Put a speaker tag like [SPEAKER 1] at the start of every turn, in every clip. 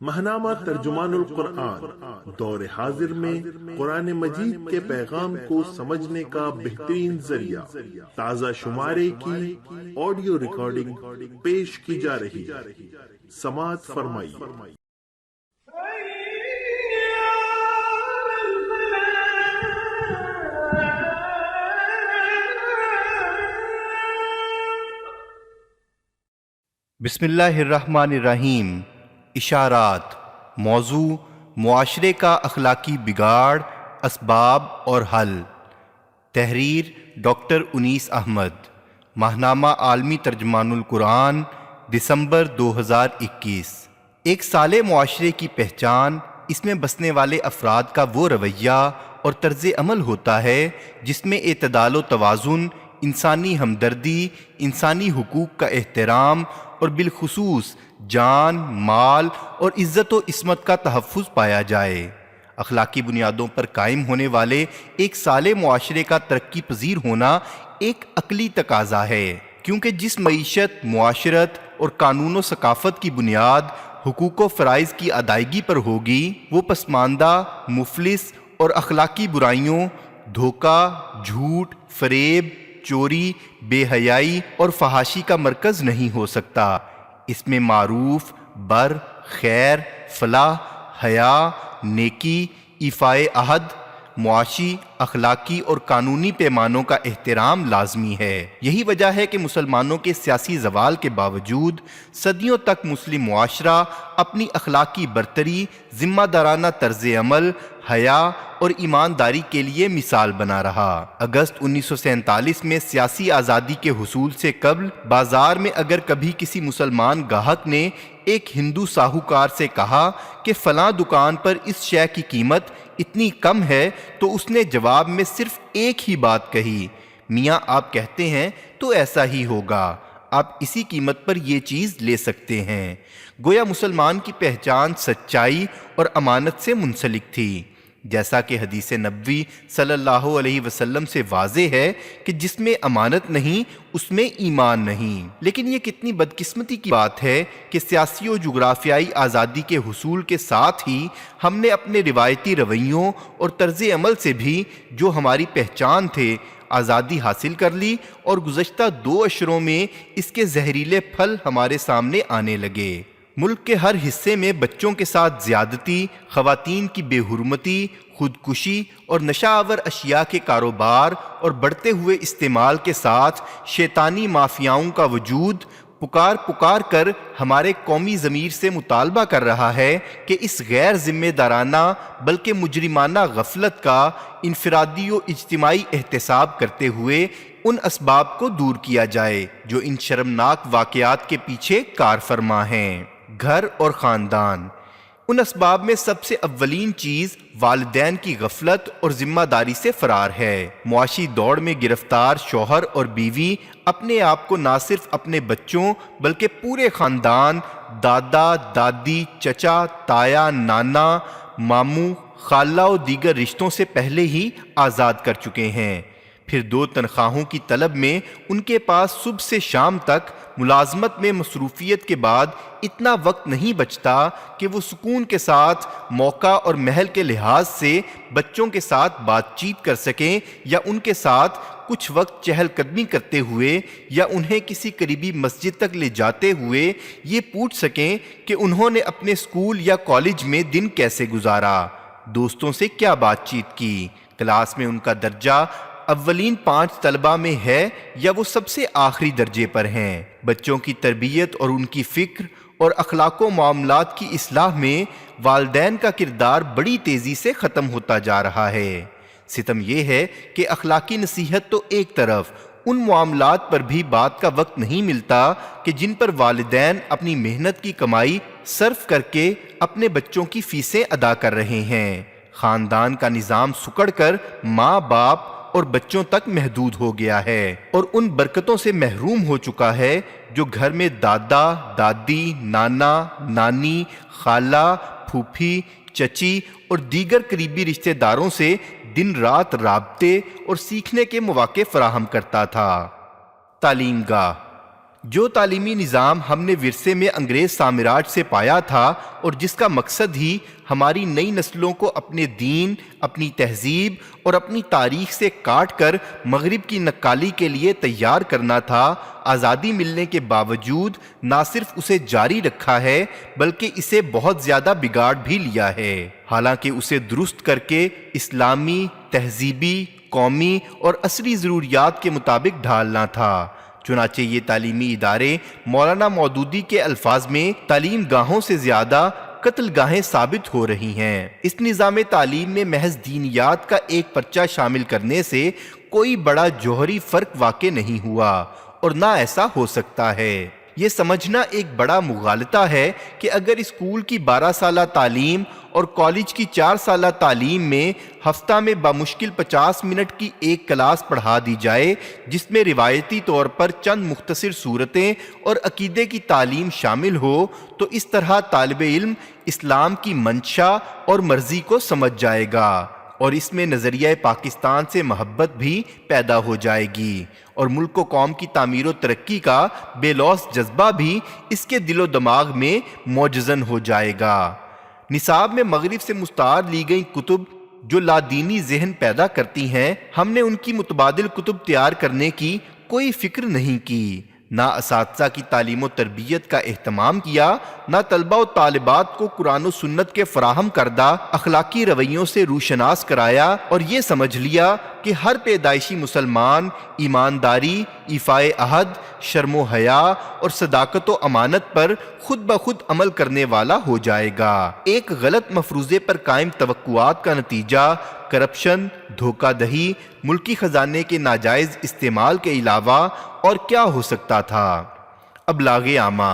[SPEAKER 1] ماہنامہ ترجمان القرآن دور حاضر میں قرآن مجید کے پیغام کو سمجھنے کا بہترین ذریعہ تازہ شمارے کی آڈیو ریکارڈنگ پیش کی جا رہی ہے، سماعت فرمائیے۔
[SPEAKER 2] بسم اللہ الرحمن الرحیم۔ اشارات۔ موضوع: معاشرے کا اخلاقی بگاڑ، اسباب اور حل۔ تحریر: ڈاکٹر انیس احمد۔ ماہنامہ عالمی ترجمان القرآن، دسمبر 2021۔ ایک صالح معاشرے کی پہچان اس میں بسنے والے افراد کا وہ رویہ اور طرز عمل ہوتا ہے جس میں اعتدال و توازن، انسانی ہمدردی، انسانی حقوق کا احترام اور بالخصوص جان، مال اور عزت و عصمت کا تحفظ پایا جائے۔ اخلاقی بنیادوں پر قائم ہونے والے ایک صالح معاشرے کا ترقی پذیر ہونا ایک عقلی تقاضا ہے، کیونکہ جس معیشت، معاشرت اور قانون و ثقافت کی بنیاد حقوق و فرائض کی ادائیگی پر ہوگی، وہ پسماندہ، مفلس اور اخلاقی برائیوں، دھوکہ، جھوٹ، فریب، چوری، بے حیائی اور فحاشی کا مرکز نہیں ہو سکتا۔ اس میں معروف، بر، خیر، فلاح، حیا، نیکی، ایفائے عہد، معاشی، اخلاقی اور قانونی پیمانوں کا احترام لازمی ہے۔ یہی وجہ ہے کہ مسلمانوں کے سیاسی زوال کے باوجود صدیوں تک مسلم معاشرہ اپنی اخلاقی برتری، ذمہ دارانہ طرز عمل، حیا اور ایمانداری کے لیے مثال بنا رہا۔ اگست 1947 میں سیاسی آزادی کے حصول سے قبل بازار میں اگر کبھی کسی مسلمان گاہک نے ایک ہندو ساہوکار سے کہا کہ فلاں دکان پر اس شے کی قیمت اتنی کم ہے تو اس نے جواب میں صرف ایک ہی بات کہی: میاں آپ کہتے ہیں تو ایسا ہی ہوگا، آپ اسی قیمت پر یہ چیز لے سکتے ہیں۔ گویا مسلمان کی پہچان سچائی اور امانت سے منسلک تھی، جیسا کہ حدیث نبوی صلی اللہ علیہ وسلم سے واضح ہے کہ جس میں امانت نہیں اس میں ایمان نہیں۔ لیکن یہ کتنی بدقسمتی کی بات ہے کہ سیاسی و جغرافیائی آزادی کے حصول کے ساتھ ہی ہم نے اپنے روایتی رویوں اور طرز عمل سے بھی جو ہماری پہچان تھے آزادی حاصل کر لی، اور گزشتہ 2 عشروں میں اس کے زہریلے پھل ہمارے سامنے آنے لگے۔ ملک کے ہر حصے میں بچوں کے ساتھ زیادتی، خواتین کی بے حرمتی، خودکشی اور نشہ آور اشیاء کے کاروبار اور بڑھتے ہوئے استعمال کے ساتھ شیطانی مافیاؤں کا وجود پکار کر ہمارے قومی ضمیر سے مطالبہ کر رہا ہے کہ اس غیر ذمہ دارانہ بلکہ مجرمانہ غفلت کا انفرادی و اجتماعی احتساب کرتے ہوئے ان اسباب کو دور کیا جائے جو ان شرمناک واقعات کے پیچھے کار فرما ہیں۔ گھر اور خاندان۔ ان اسباب میں سب سے اولین چیز والدین کی غفلت اور ذمہ داری سے فرار ہے۔ معاشی دوڑ میں گرفتار شوہر اور بیوی اپنے آپ کو نہ صرف اپنے بچوں بلکہ پورے خاندان، دادا، دادی، چچا، تایا، نانا، ماموں، خالہ و دیگر رشتوں سے پہلے ہی آزاد کر چکے ہیں۔ پھر 2 تنخواہوں کی طلب میں ان کے پاس صبح سے شام تک ملازمت میں مصروفیت کے بعد اتنا وقت نہیں بچتا کہ وہ سکون کے ساتھ موقع اور محل کے لحاظ سے بچوں کے ساتھ بات چیت کر سکیں، یا ان کے ساتھ کچھ وقت چہل قدمی کرتے ہوئے یا انہیں کسی قریبی مسجد تک لے جاتے ہوئے یہ پوچھ سکیں کہ انہوں نے اپنے اسکول یا کالج میں دن کیسے گزارا، دوستوں سے کیا بات چیت کی، کلاس میں ان کا درجہ اولین 5 طلبہ میں ہے یا وہ سب سے آخری درجے پر ہیں۔ بچوں کی تربیت اور ان کی فکر اور اخلاق و معاملات کی اصلاح میں والدین کا کردار بڑی تیزی سے ختم ہوتا جا رہا ہے۔ ستم یہ ہے کہ اخلاقی نصیحت تو ایک طرف، ان معاملات پر بھی بات کا وقت نہیں ملتا کہ جن پر والدین اپنی محنت کی کمائی صرف کر کے اپنے بچوں کی فیسیں ادا کر رہے ہیں۔ خاندان کا نظام سکڑ کر ماں باپ اور بچوں تک محدود ہو گیا ہے اور ان برکتوں سے محروم ہو چکا ہے جو گھر میں دادا، دادی، نانا، نانی، خالہ، پھوپھی، چچی اور دیگر قریبی رشتہ داروں سے دن رات رابطے اور سیکھنے کے مواقع فراہم کرتا تھا۔ تعلیم گاہ۔ جو تعلیمی نظام ہم نے ورثے میں انگریز سامراج سے پایا تھا اور جس کا مقصد ہی ہماری نئی نسلوں کو اپنے دین، اپنی تہذیب اور اپنی تاریخ سے کاٹ کر مغرب کی نقالی کے لیے تیار کرنا تھا، آزادی ملنے کے باوجود نہ صرف اسے جاری رکھا ہے بلکہ اسے بہت زیادہ بگاڑ بھی لیا ہے، حالانکہ اسے درست کر کے اسلامی، تہذیبی، قومی اور عصری ضروریات کے مطابق ڈھالنا تھا۔ چنانچہ یہ تعلیمی ادارے مولانا مودودی کے الفاظ میں تعلیم گاہوں سے زیادہ قتل گاہیں ثابت ہو رہی ہیں۔ اس نظام تعلیم میں محض دینیات کا ایک پرچہ شامل کرنے سے کوئی بڑا جوہری فرق واقع نہیں ہوا اور نہ ایسا ہو سکتا ہے۔ یہ سمجھنا ایک بڑا مغالطہ ہے کہ اگر اسکول کی 12 سالہ تعلیم اور کالج کی 4 سالہ تعلیم میں ہفتہ میں بمشکل 50 منٹ کی ایک کلاس پڑھا دی جائے جس میں روایتی طور پر چند مختصر صورتیں اور عقیدے کی تعلیم شامل ہو، تو اس طرح طالب علم اسلام کی منشا اور مرضی کو سمجھ جائے گا اور اس میں نظریہ پاکستان سے محبت بھی پیدا ہو جائے گی اور ملک و قوم کی تعمیر و ترقی کا بے لوث جذبہ بھی اس کے دل و دماغ میں موجزن ہو جائے گا۔ نصاب میں مغرب سے مستعار لی گئی کتب جو لادینی ذہن پیدا کرتی ہیں، ہم نے ان کی متبادل کتب تیار کرنے کی کوئی فکر نہیں کی، نہ اساتذہ کی تعلیم و تربیت کا اہتمام کیا، نہ طلبہ و طالبات کو قرآن و سنت کے فراہم کردہ اخلاقی رویوں سے روشناس کرایا اور یہ سمجھ لیا کہ ہر پیدائشی مسلمان ایمانداری، ایفائے عہد، شرم و حیا اور صداقت و امانت پر خود بخود عمل کرنے والا ہو جائے گا۔ ایک غلط مفروضے پر قائم توقعات کا نتیجہ کرپشن، دھوکہ دہی، ملکی خزانے کے ناجائز استعمال کے علاوہ اور کیا ہو سکتا تھا؟ ابلاغ عامہ۔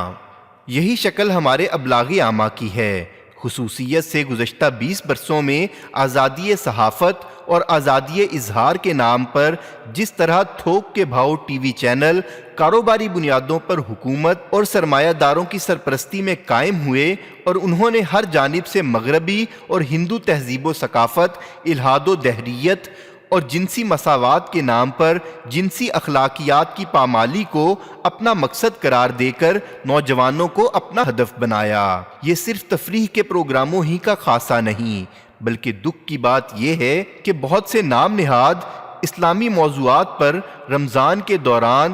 [SPEAKER 2] یہی شکل ہمارے ابلاغ عامہ کی ہے۔ خصوصیت سے گزشتہ 20 برسوں میں آزادی صحافت اور آزادی اظہار کے نام پر جس طرح تھوک کے بھاؤ ٹی وی چینل کاروباری بنیادوں پر حکومت اور سرمایہ داروں کی سرپرستی میں قائم ہوئے اور انہوں نے ہر جانب سے مغربی اور ہندو تہذیب و ثقافت، الحاد و دہریت اور جنسی مساوات کے نام پر جنسی اخلاقیات کی پامالی کو اپنا مقصد قرار دے کر نوجوانوں کو اپنا ہدف بنایا۔ یہ صرف تفریح کے پروگراموں ہی کا خاصہ نہیں، بلکہ دکھ کی بات یہ ہے کہ بہت سے نام نہاد اسلامی موضوعات پر رمضان کے دوران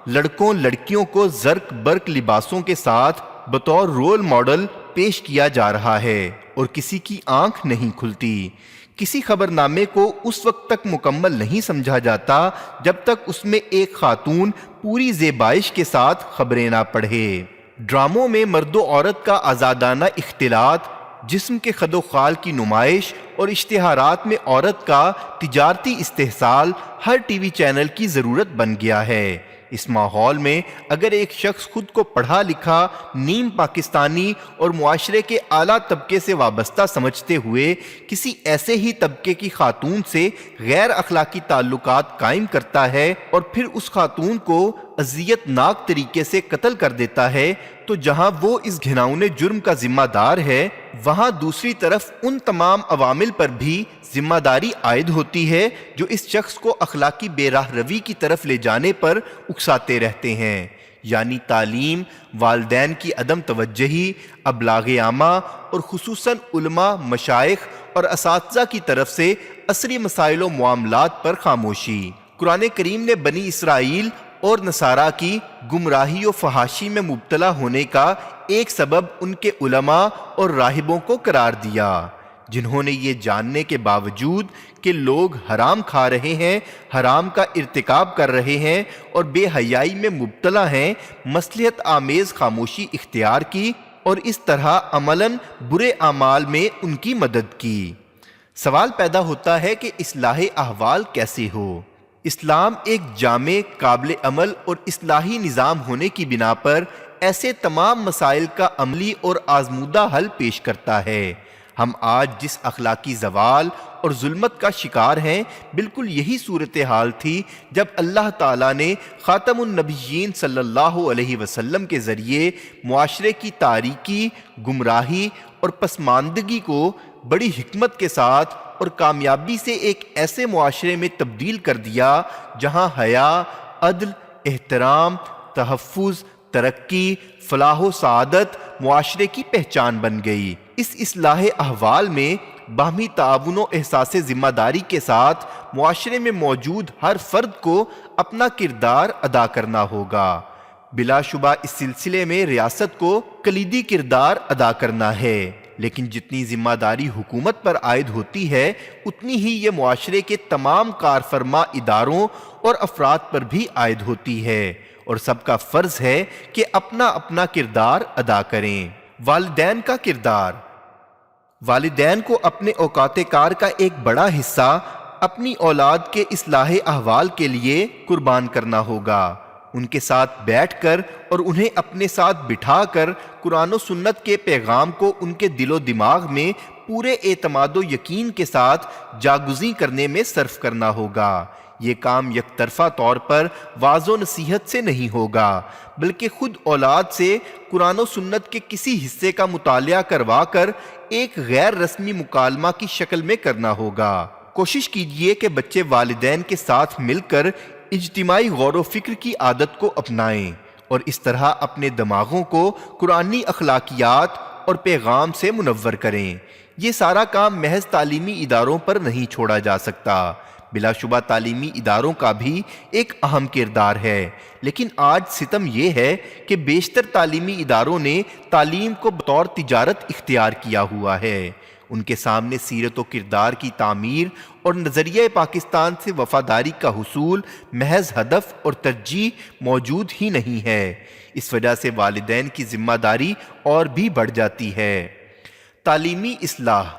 [SPEAKER 2] لڑکوں لڑکیوں کو زرق برق لباسوں کے ساتھ بطور رول ماڈل پیش کیا جا رہا ہے اور کسی کی آنکھ نہیں کھلتی۔ کسی خبر نامے کو اس وقت تک مکمل نہیں سمجھا جاتا جب تک اس میں ایک خاتون پوری زیبائش کے ساتھ خبریں نہ پڑھے۔ ڈراموں میں مرد و عورت کا آزادانہ اختلاط، جسم کے خد و خال کی نمائش اور اشتہارات میں عورت کا تجارتی استحصال ہر ٹی وی چینل کی ضرورت بن گیا ہے۔ اس ماحول میں اگر ایک شخص خود کو پڑھا لکھا، نیم پاکستانی اور معاشرے کے اعلیٰ طبقے سے وابستہ سمجھتے ہوئے کسی ایسے ہی طبقے کی خاتون سے غیر اخلاقی تعلقات قائم کرتا ہے اور پھر اس خاتون کو اذیت ناک طریقے سے قتل کر دیتا ہے، تو جہاں وہ اس گھناؤنے جرم کا ذمہ دار ہے، وہاں دوسری طرف ان تمام عوامل پر بھی ذمہ داری عائد ہوتی ہے جو اس شخص کو اخلاقی بے راہ روی کی طرف لے جانے پر اکساتے رہتے ہیں، یعنی تعلیم، والدین کی عدم توجہی، ابلاغ عامہ اور خصوصاً علماء، مشائخ اور اساتذہ کی طرف سے عصری مسائل و معاملات پر خاموشی۔ قرآن کریم نے بنی اسرائیل اور نصارہ کی گمراہی و فحاشی میں مبتلا ہونے کا ایک سبب ان کے علماء اور راہبوں کو قرار دیا، جنہوں نے یہ جاننے کے باوجود کہ لوگ حرام کھا رہے ہیں، حرام کا ارتکاب کر رہے ہیں اور بے حیائی میں مبتلا ہیں، مصلحت آمیز خاموشی اختیار کی اور اس طرح عملاً برے اعمال میں ان کی مدد کی۔ سوال پیدا ہوتا ہے کہ اصلاح احوال کیسے ہو؟ اسلام ایک جامع، قابل عمل اور اصلاحی نظام ہونے کی بنا پر ایسے تمام مسائل کا عملی اور آزمودہ حل پیش کرتا ہے۔ ہم آج جس اخلاقی زوال اور ظلمت کا شکار ہیں، بالکل یہی صورتحال تھی جب اللہ تعالیٰ نے خاتم النبیین صلی اللہ علیہ وسلم کے ذریعے معاشرے کی تاریکی، گمراہی اور پسماندگی کو بڑی حکمت کے ساتھ اور کامیابی سے ایک ایسے معاشرے میں تبدیل کر دیا جہاں حیا، عدل، احترام، تحفظ، ترقی، فلاح و سعادت معاشرے کی پہچان بن گئی۔ اس اصلاح احوال میں باہمی تعاون و احساس ذمہ داری کے ساتھ معاشرے میں موجود ہر فرد کو اپنا کردار ادا کرنا ہوگا۔ بلا شبہ اس سلسلے میں ریاست کو کلیدی کردار ادا کرنا ہے، لیکن جتنی ذمہ داری حکومت پر عائد ہوتی ہے اتنی ہی یہ معاشرے کے تمام کارفرما اداروں اور افراد پر بھی عائد ہوتی ہے، اور سب کا فرض ہے کہ اپنا اپنا کردار ادا کریں۔ والدین کا کردار۔ والدین کو اپنے اوقات کار کا ایک بڑا حصہ اپنی اولاد کے اصلاح احوال کے لیے قربان کرنا ہوگا۔ ان کے ساتھ بیٹھ کر اور انہیں اپنے ساتھ بٹھا کر قرآن و سنت کے پیغام کو ان کے دل و دماغ میں پورے اعتماد و یقین کے ساتھ جاگزیں کرنے میں صرف کرنا ہوگا۔ یہ کام یک طرفہ طور پر واعظ و نصیحت سے نہیں ہوگا، بلکہ خود اولاد سے قرآن و سنت کے کسی حصے کا مطالعہ کروا کر ایک غیر رسمی مکالمہ کی شکل میں کرنا ہوگا۔ کوشش کیجیے کہ بچے والدین کے ساتھ مل کر اجتماعی غور و فکر کی عادت کو اپنائیں اور اس طرح اپنے دماغوں کو قرآنی اخلاقیات اور پیغام سے منور کریں۔ یہ سارا کام محض تعلیمی اداروں پر نہیں چھوڑا جا سکتا۔ بلا شبہ تعلیمی اداروں کا بھی ایک اہم کردار ہے، لیکن آج ستم یہ ہے کہ بیشتر تعلیمی اداروں نے تعلیم کو بطور تجارت اختیار کیا ہوا ہے۔ ان کے سامنے سیرت و کردار کی تعمیر اور نظریہ پاکستان سے وفاداری کا حصول محض ہدف اور ترجیح موجود ہی نہیں ہے۔ اس وجہ سے والدین کی ذمہ داری اور بھی بڑھ جاتی ہے۔ تعلیمی اصلاح۔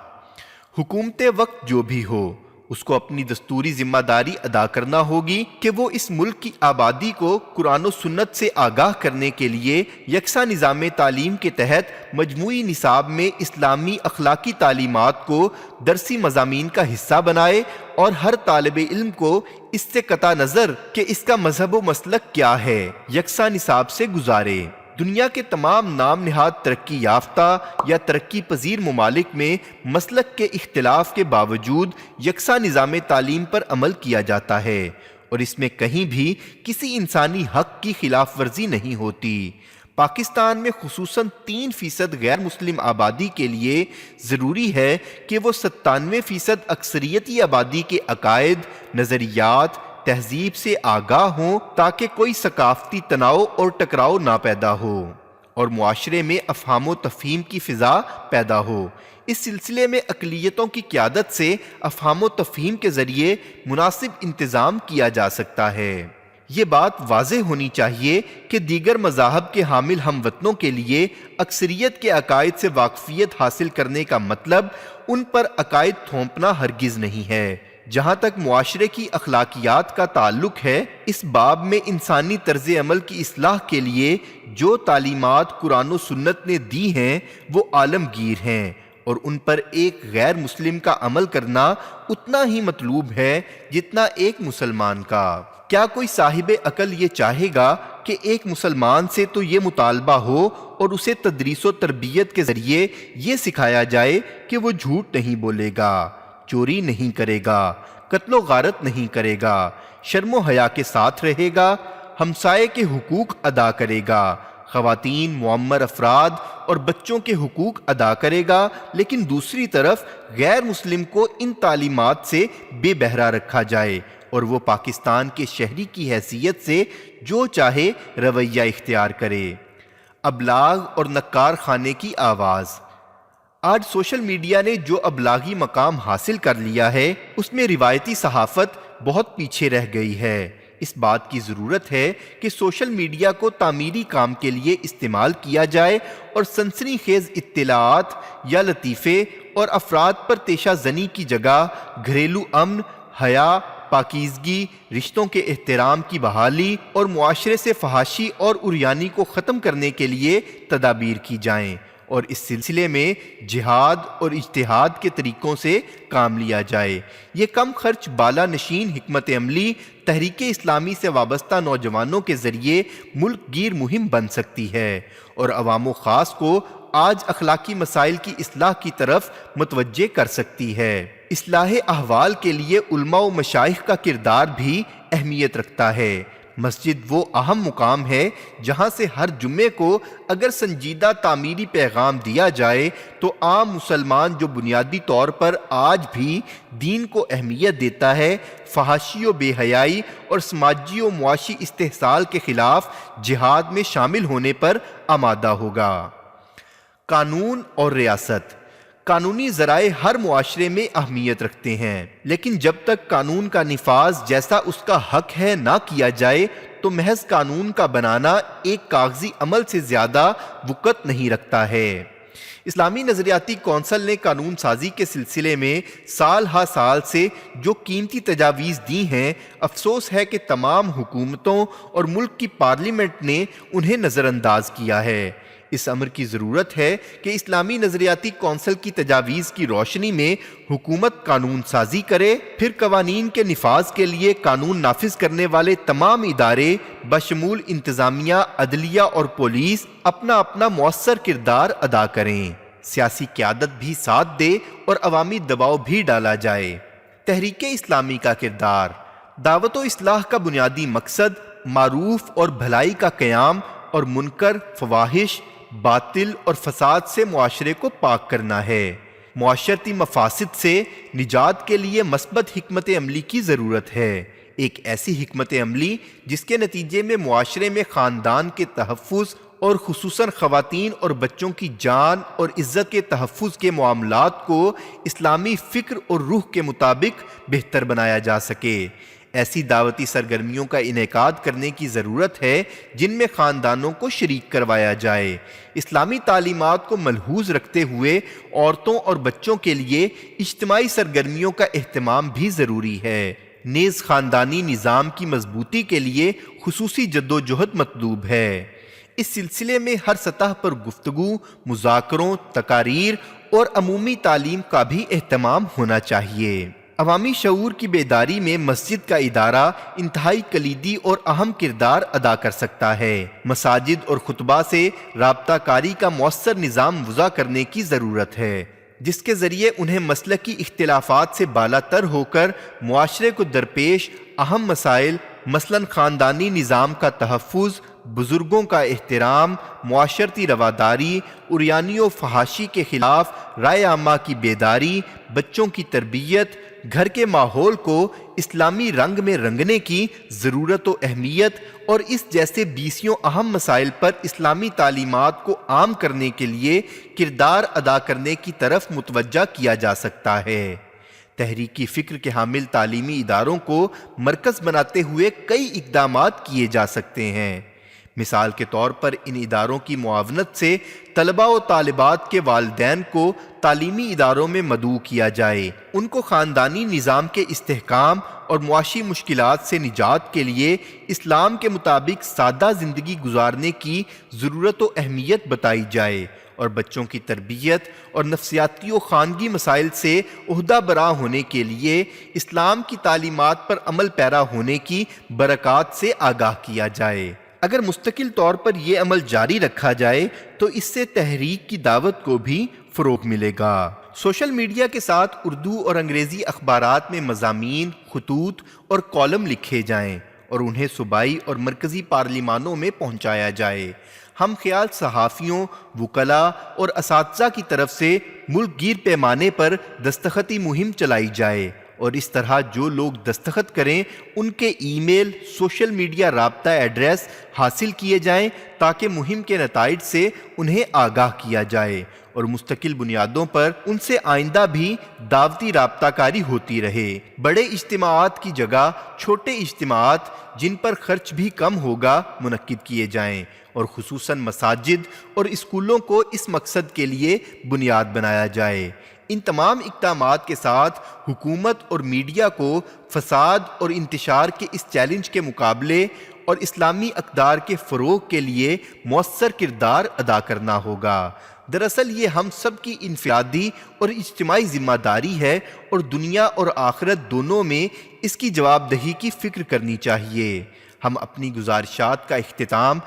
[SPEAKER 2] حکومت وقت جو بھی ہو، اس کو اپنی دستوری ذمہ داری ادا کرنا ہوگی کہ وہ اس ملک کی آبادی کو قرآن و سنت سے آگاہ کرنے کے لیے یکساں نظام تعلیم کے تحت مجموعی نصاب میں اسلامی اخلاقی تعلیمات کو درسی مضامین کا حصہ بنائے اور ہر طالب علم کو اس سے قطع نظر کہ اس کا مذہب و مسلک کیا ہے یکساں نصاب سے گزارے۔ دنیا کے تمام نام نہاد ترقی یافتہ یا ترقی پذیر ممالک میں مسلک کے اختلاف کے باوجود یکساں نظام تعلیم پر عمل کیا جاتا ہے اور اس میں کہیں بھی کسی انسانی حق کی خلاف ورزی نہیں ہوتی۔ پاکستان میں خصوصاً 3% غیر مسلم آبادی کے لیے ضروری ہے کہ وہ 97% اکثریتی آبادی کے عقائد، نظریات، تہذیب سے آگاہ ہوں تاکہ کوئی ثقافتی تناؤ اور ٹکراؤ نہ پیدا ہو اور معاشرے میں افہام و تفہیم کی فضا پیدا ہو۔ اس سلسلے میں اقلیتوں کی قیادت سے افہام و تفہیم کے ذریعے مناسب انتظام کیا جا سکتا ہے۔ یہ بات واضح ہونی چاہیے کہ دیگر مذاہب کے حامل ہم وطنوں کے لیے اکثریت کے عقائد سے واقفیت حاصل کرنے کا مطلب ان پر عقائد تھوپنا ہرگز نہیں ہے۔ جہاں تک معاشرے کی اخلاقیات کا تعلق ہے، اس باب میں انسانی طرز عمل کی اصلاح کے لیے جو تعلیمات قرآن و سنت نے دی ہیں وہ عالمگیر ہیں اور ان پر ایک غیر مسلم کا عمل کرنا اتنا ہی مطلوب ہے جتنا ایک مسلمان کا۔ کیا کوئی صاحب عقل یہ چاہے گا کہ ایک مسلمان سے تو یہ مطالبہ ہو اور اسے تدریس و تربیت کے ذریعے یہ سکھایا جائے کہ وہ جھوٹ نہیں بولے گا، چوری نہیں کرے گا، قتل و غارت نہیں کرے گا، شرم و حیا کے ساتھ رہے گا، ہمسائے کے حقوق ادا کرے گا، خواتین، معمر افراد اور بچوں کے حقوق ادا کرے گا، لیکن دوسری طرف غیر مسلم کو ان تعلیمات سے بے بہرا رکھا جائے اور وہ پاکستان کے شہری کی حیثیت سے جو چاہے رویہ اختیار کرے۔ ابلاغ اور نقار خانے کی آواز۔ آج سوشل میڈیا نے جو ابلاغی مقام حاصل کر لیا ہے اس میں روایتی صحافت بہت پیچھے رہ گئی ہے۔ اس بات کی ضرورت ہے کہ سوشل میڈیا کو تعمیری کام کے لیے استعمال کیا جائے اور سنسنی خیز اطلاعات یا لطیفے اور افراد پر تیشہ زنی کی جگہ گھریلو امن، حیا، پاکیزگی، رشتوں کے احترام کی بحالی اور معاشرے سے فحاشی اور عریانی کو ختم کرنے کے لیے تدابیر کی جائیں اور اس سلسلے میں جہاد اور اجتہاد کے طریقوں سے کام لیا جائے۔ یہ کم خرچ بالا نشین حکمت عملی تحریک اسلامی سے وابستہ نوجوانوں کے ذریعے ملک گیر مہم بن سکتی ہے اور عوام و خاص کو آج اخلاقی مسائل کی اصلاح کی طرف متوجہ کر سکتی ہے۔ اصلاح احوال کے لیے علماء و مشائخ کا کردار بھی اہمیت رکھتا ہے۔ مسجد وہ اہم مقام ہے جہاں سے ہر جمعے کو اگر سنجیدہ تعمیری پیغام دیا جائے تو عام مسلمان جو بنیادی طور پر آج بھی دین کو اہمیت دیتا ہے، فحاشی و بے حیائی اور سماجی و معاشی استحصال کے خلاف جہاد میں شامل ہونے پر آمادہ ہوگا۔ قانون اور ریاست۔ قانونی ذرائع ہر معاشرے میں اہمیت رکھتے ہیں، لیکن جب تک قانون کا نفاذ جیسا اس کا حق ہے نہ کیا جائے تو محض قانون کا بنانا ایک کاغذی عمل سے زیادہ وقت نہیں رکھتا ہے۔ اسلامی نظریاتی کونسل نے قانون سازی کے سلسلے میں سال ہا سال سے جو قیمتی تجاویز دی ہیں، افسوس ہے کہ تمام حکومتوں اور ملک کی پارلیمنٹ نے انہیں نظر انداز کیا ہے۔ اس امر کی ضرورت ہے کہ اسلامی نظریاتی کونسل کی تجاویز کی روشنی میں حکومت قانون سازی کرے، پھر قوانین کے نفاذ کے لیے قانون نافذ کرنے والے تمام ادارے بشمول انتظامیہ، عدلیہ اور پولیس اپنا اپنا مؤثر کردار ادا کریں، سیاسی قیادت بھی ساتھ دے اور عوامی دباؤ بھی ڈالا جائے۔ تحریک اسلامی کا کردار۔ دعوت و اصلاح کا بنیادی مقصد معروف اور بھلائی کا قیام اور منکر، فواحش، باطل اور فساد سے معاشرے کو پاک کرنا ہے۔ معاشرتی مفاسد سے نجات کے لیے مثبت حکمت عملی کی ضرورت ہے، ایک ایسی حکمت عملی جس کے نتیجے میں معاشرے میں خاندان کے تحفظ اور خصوصاً خواتین اور بچوں کی جان اور عزت کے تحفظ کے معاملات کو اسلامی فکر اور روح کے مطابق بہتر بنایا جا سکے۔ ایسی دعوتی سرگرمیوں کا انعقاد کرنے کی ضرورت ہے جن میں خاندانوں کو شریک کروایا جائے۔ اسلامی تعلیمات کو ملحوظ رکھتے ہوئے عورتوں اور بچوں کے لیے اجتماعی سرگرمیوں کا اہتمام بھی ضروری ہے۔ نیز خاندانی نظام کی مضبوطی کے لیے خصوصی جدوجہد مطلوب ہے۔ اس سلسلے میں ہر سطح پر گفتگو، مذاکروں، تقاریر اور عمومی تعلیم کا بھی اہتمام ہونا چاہیے۔ عوامی شعور کی بیداری میں مسجد کا ادارہ انتہائی کلیدی اور اہم کردار ادا کر سکتا ہے۔ مساجد اور خطبہ سے رابطہ کاری کا مؤثر نظام وضع کرنے کی ضرورت ہے، جس کے ذریعے انہیں مسلکی اختلافات سے بالاتر ہو کر معاشرے کو درپیش اہم مسائل مثلاً خاندانی نظام کا تحفظ، بزرگوں کا احترام، معاشرتی رواداری، عریانی و فحاشی کے خلاف رائے عامہ کی بیداری، بچوں کی تربیت، گھر کے ماحول کو اسلامی رنگ میں رنگنے کی ضرورت و اہمیت اور اس جیسے بیسیوں اہم مسائل پر اسلامی تعلیمات کو عام کرنے کے لیے کردار ادا کرنے کی طرف متوجہ کیا جا سکتا ہے۔ تحریکی فکر کے حامل تعلیمی اداروں کو مرکز بناتے ہوئے کئی اقدامات کیے جا سکتے ہیں۔ مثال کے طور پر ان اداروں کی معاونت سے طلباء و طالبات کے والدین کو تعلیمی اداروں میں مدعو کیا جائے، ان کو خاندانی نظام کے استحکام اور معاشی مشکلات سے نجات کے لیے اسلام کے مطابق سادہ زندگی گزارنے کی ضرورت و اہمیت بتائی جائے، اور بچوں کی تربیت اور نفسیاتی و خانگی مسائل سے عہدہ برآ ہونے کے لیے اسلام کی تعلیمات پر عمل پیرا ہونے کی برکات سے آگاہ کیا جائے۔ اگر مستقل طور پر یہ عمل جاری رکھا جائے تو اس سے تحریک کی دعوت کو بھی فروغ ملے گا۔ سوشل میڈیا کے ساتھ اردو اور انگریزی اخبارات میں مضامین، خطوط اور کالم لکھے جائیں اور انہیں صوبائی اور مرکزی پارلیمانوں میں پہنچایا جائے۔ ہم خیال صحافیوں، وکلاء اور اساتذہ کی طرف سے ملک گیر پیمانے پر دستخطی مہم چلائی جائے، اور اس طرح جو لوگ دستخط کریں ان کے ای میل، سوشل میڈیا رابطہ ایڈریس حاصل کیے جائیں تاکہ مہم کے نتائج سے انہیں آگاہ کیا جائے اور مستقل بنیادوں پر ان سے آئندہ بھی دعوتی رابطہ کاری ہوتی رہے۔ بڑے اجتماعات کی جگہ چھوٹے اجتماعات جن پر خرچ بھی کم ہوگا منعقد کیے جائیں، اور خصوصاً مساجد اور اسکولوں کو اس مقصد کے لیے بنیاد بنایا جائے۔ ان تمام اقدامات کے ساتھ حکومت اور میڈیا کو فساد اور انتشار کے اس چیلنج کے مقابلے اور اسلامی اقدار کے فروغ کے لیے مؤثر کردار ادا کرنا ہوگا۔ دراصل یہ ہم سب کی انفرادی اور اجتماعی ذمہ داری ہے، اور دنیا اور آخرت دونوں میں اس کی جواب دہی کی فکر کرنی چاہیے۔ ہم اپنی گزارشات کا اختتام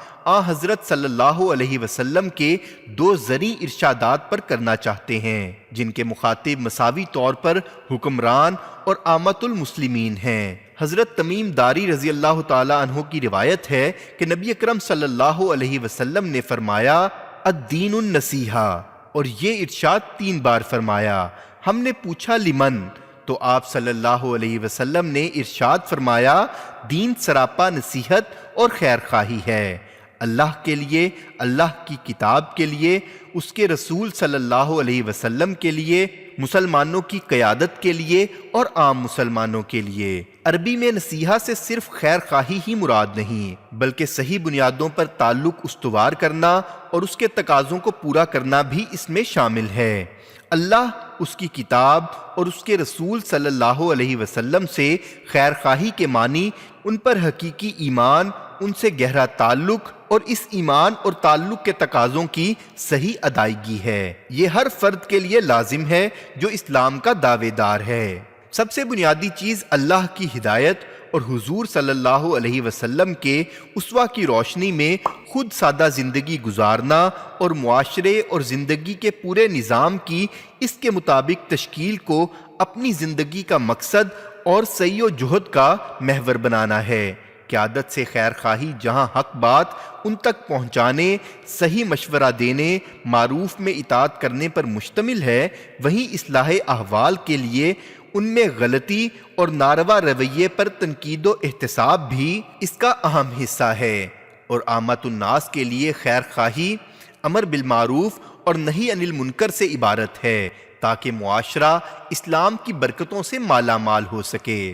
[SPEAKER 2] حضرت صلی اللہ علیہ وسلم کے 2 زرعی ارشادات پر کرنا چاہتے ہیں، جن کے مخاطب مساوی طور پر حکمران اور عامۃ المسلمین ہیں۔ حضرت تمیم داری رضی اللہ تعالی عنہ کی روایت ہے کہ نبی اکرم صلی اللہ علیہ وسلم نے فرمایا الدین النصیحہ، اور یہ ارشاد 3 بار فرمایا۔ ہم نے پوچھا لمن، تو آپ صلی اللہ علیہ وسلم نے ارشاد فرمایا دین سراپا نصیحت اور خیر خواہی ہے، اللہ کے لیے، اللہ کی کتاب کے لیے، اس کے رسول صلی اللہ علیہ وسلم کے لیے، مسلمانوں کی قیادت کے لیے اور عام مسلمانوں کے لیے۔ عربی میں نصیحہ سے صرف خیر خواہی ہی مراد نہیں، بلکہ صحیح بنیادوں پر تعلق استوار کرنا اور اس کے تقاضوں کو پورا کرنا بھی اس میں شامل ہے۔ اللہ، اس کی کتاب اور اس کے رسول صلی اللہ علیہ وسلم سے خیر خواہی کے معنی ان پر حقیقی ایمان، ان سے گہرا تعلق اور اس ایمان اور تعلق کے تقاضوں کی صحیح ادائیگی ہے۔ یہ ہر فرد کے لیے لازم ہے جو اسلام کا دعوے دار ہے۔ سب سے بنیادی چیز اللہ کی ہدایت اور حضور صلی اللہ علیہ وسلم کے اسوہ کی روشنی میں خود سادہ زندگی گزارنا اور معاشرے اور زندگی کے پورے نظام کی اس کے مطابق تشکیل کو اپنی زندگی کا مقصد اور سعی و جہد کا محور بنانا ہے۔ قیادت سے خیر خواہی جہاں حق بات ان تک پہنچانے، صحیح مشورہ دینے، معروف میں اطاعت کرنے پر مشتمل ہے، وہیں اصلاح احوال کے لیے ان میں غلطی اور ناروا رویے پر تنقید و احتساب بھی اس کا اہم حصہ ہے، اور عامۃ الناس کے لیے خیر خواہی امر بالمعروف اور نہی عن المنکر سے عبارت ہے، تاکہ معاشرہ اسلام کی برکتوں سے مالا مال ہو سکے۔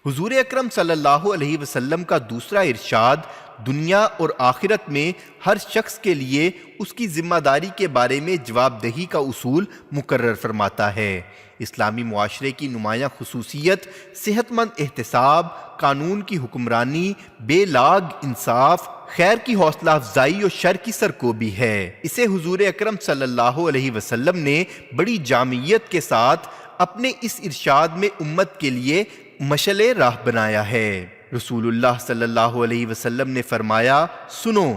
[SPEAKER 2] حضور اکرم صلی اللہ علیہ وسلم کا دوسرا ارشاد دنیا اور آخرت میں ہر شخص کے لیے اس کی ذمہ داری کے بارے میں جواب دہی کا اصول مقرر فرماتا ہے۔ اسلامی معاشرے کی نمایاں خصوصیت صحت مند احتساب، قانون کی حکمرانی، بے لاگ انصاف، خیر کی حوصلہ افزائی اور شر کی سرکوبی ہے۔ اسے حضور اکرم صلی اللہ علیہ وسلم نے بڑی جامعیت کے ساتھ اپنے اس ارشاد میں امت کے لیے مشعل راہ بنایا ہے۔ رسول اللہ صلی اللہ علیہ وسلم نے فرمایا سنو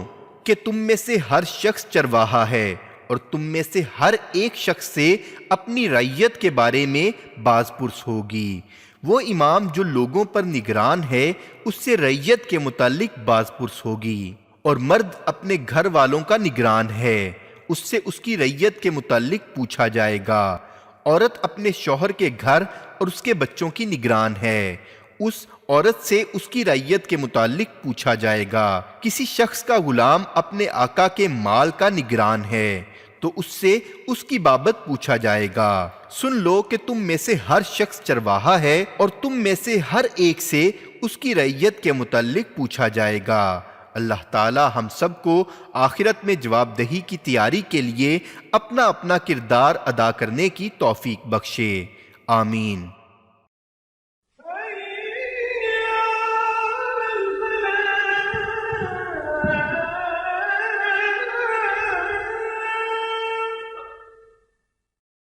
[SPEAKER 2] کہ تم میں سے ہر شخص چرواہا ہے، اور تم میں سے ہر ایک شخص سے اپنی رعیت کے بارے میں باز پرس ہوگی۔ وہ امام جو لوگوں پر نگران ہے اس سے رعیت کے متعلق باز پرس ہوگی، اور مرد اپنے گھر والوں کا نگران ہے، اس سے اس کی رعیت کے متعلق پوچھا جائے گا۔ عورت اپنے شوہر کے گھر اور اس کے بچوں کی نگران ہے، اس عورت سے اس کی رعیت کے متعلق پوچھا جائے گا۔ کسی شخص کا غلام اپنے آقا کے مال کا نگران ہے تو اس سے اس کی بابت پوچھا جائے گا۔ سن لو کہ تم میں سے ہر شخص چرواہا ہے، اور تم میں سے ہر ایک سے اس کی رعیت کے متعلق پوچھا جائے گا۔ اللہ تعالی ہم سب کو آخرت میں جواب دہی کی تیاری کے لیے اپنا اپنا کردار ادا کرنے کی توفیق بخشے، آمین۔